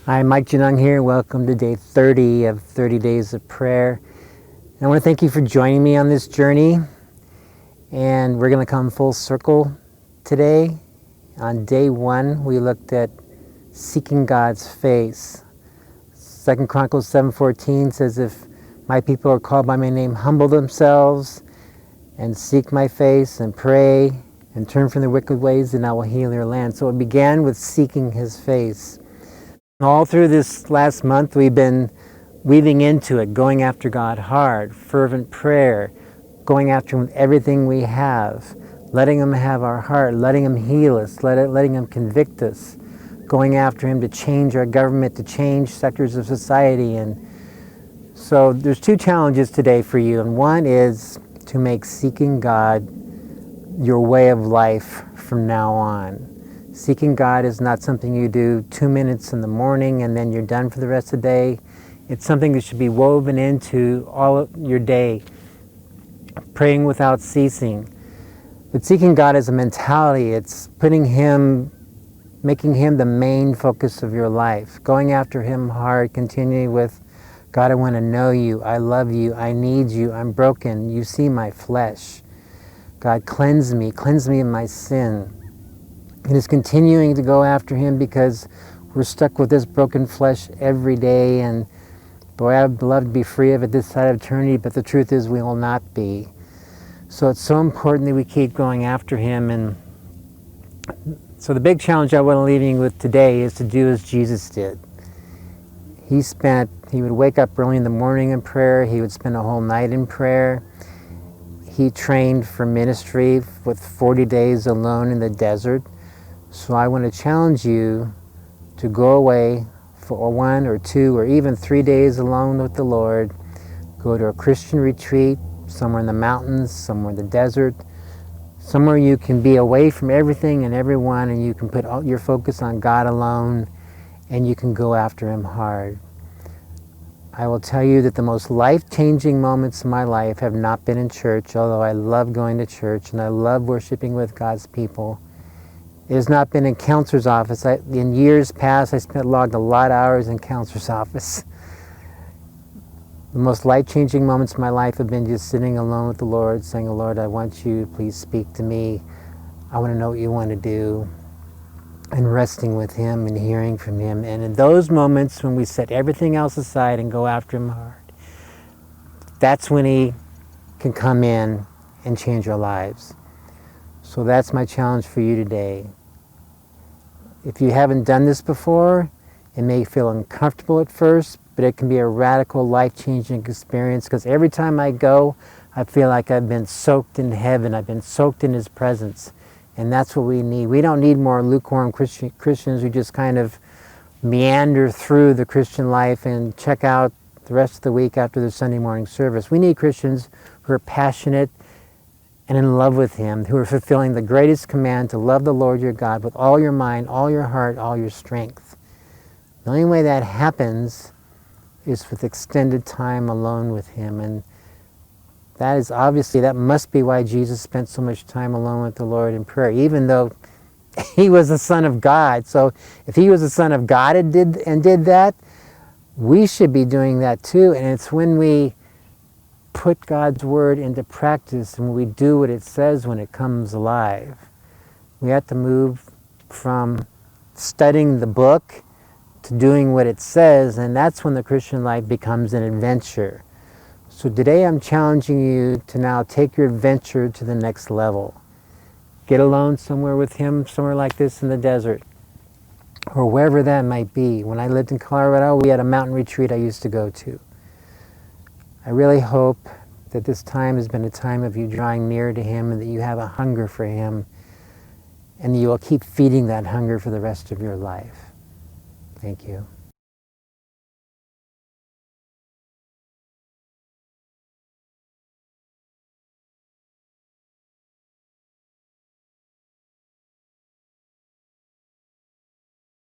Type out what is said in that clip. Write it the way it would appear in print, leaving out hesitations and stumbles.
Hi, Mike Janung here. Welcome to day 30 of 30 Days of Prayer. And I want to thank you for joining me on this journey. And we're going to come full circle today. On day 1, we looked at seeking God's face. 2 Chronicles 7:14 says, if my people are called by my name, humble themselves and seek my face and pray and turn from their wicked ways, then I will heal their land. So it began with seeking his face. All through this last month, we've been weaving into it, going after God hard, fervent prayer, going after Him with everything we have, letting Him have our heart, letting Him heal us, letting Him convict us, going after Him to change our government, to change sectors of society. And so there's 2 challenges today for you, and one is to make seeking God your way of life from now on. Seeking God is not something you do 2 minutes in the morning and then you're done for the rest of the day. It's something that should be woven into all of your day, praying without ceasing. But seeking God is a mentality. It's making Him the main focus of your life, going after Him hard, continuing with, God, I want to know you, I love you, I need you, I'm broken, you see my flesh. God, cleanse me of my sin. And it's continuing to go after Him because we're stuck with this broken flesh every day, and boy, I'd love to be free of it this side of eternity, but the truth is we will not be. So it's so important that we keep going after Him. And so the big challenge I want to leave you with today is to do as Jesus did. He would wake up early in the morning in prayer. He would spend a whole night in prayer. He trained for ministry with 40 days alone in the desert. So I want to challenge you to go away for 1 or 2 or even 3 days alone with the Lord. Go to a Christian retreat, somewhere in the mountains, somewhere in the desert, somewhere you can be away from everything and everyone, and you can put all your focus on God alone, and you can go after Him hard. I will tell you that the most life-changing moments in my life have not been in church, although I love going to church and I love worshiping with God's people. It has not been in counselor's office. In years past, I logged a lot of hours in counselor's office. The most life-changing moments of my life have been just sitting alone with the Lord, saying, Lord, I want you, please speak to me. I want to know what you want to do. And resting with Him and hearing from Him. And in those moments when we set everything else aside and go after Him hard, that's when He can come in and change our lives. So that's my challenge for you today. If you haven't done this before, it may feel uncomfortable at first, but it can be a radical, life-changing experience, because every time I go, I feel like I've been soaked in heaven. I've been soaked in His presence. And that's what we need. We don't need more lukewarm Christians who just kind of meander through the Christian life and check out the rest of the week after the Sunday morning service. We need Christians who are passionate and in love with Him, who are fulfilling the greatest command to love the Lord your God with all your mind, all your heart, all your strength. The only way that happens is with extended time alone with Him. And that must be why Jesus spent so much time alone with the Lord in prayer, even though He was the Son of God. So if He was the Son of God and did that, we should be doing that too. And it's when we put God's Word into practice and we do what it says when it comes alive. We have to move from studying the book to doing what it says, and that's when the Christian life becomes an adventure. So today I'm challenging you to now take your adventure to the next level. Get alone somewhere with Him, somewhere like this in the desert, or wherever that might be. When I lived in Colorado, we had a mountain retreat I used to go to. I really hope that this time has been a time of you drawing near to Him, and that you have a hunger for Him, and you will keep feeding that hunger for the rest of your life. Thank you.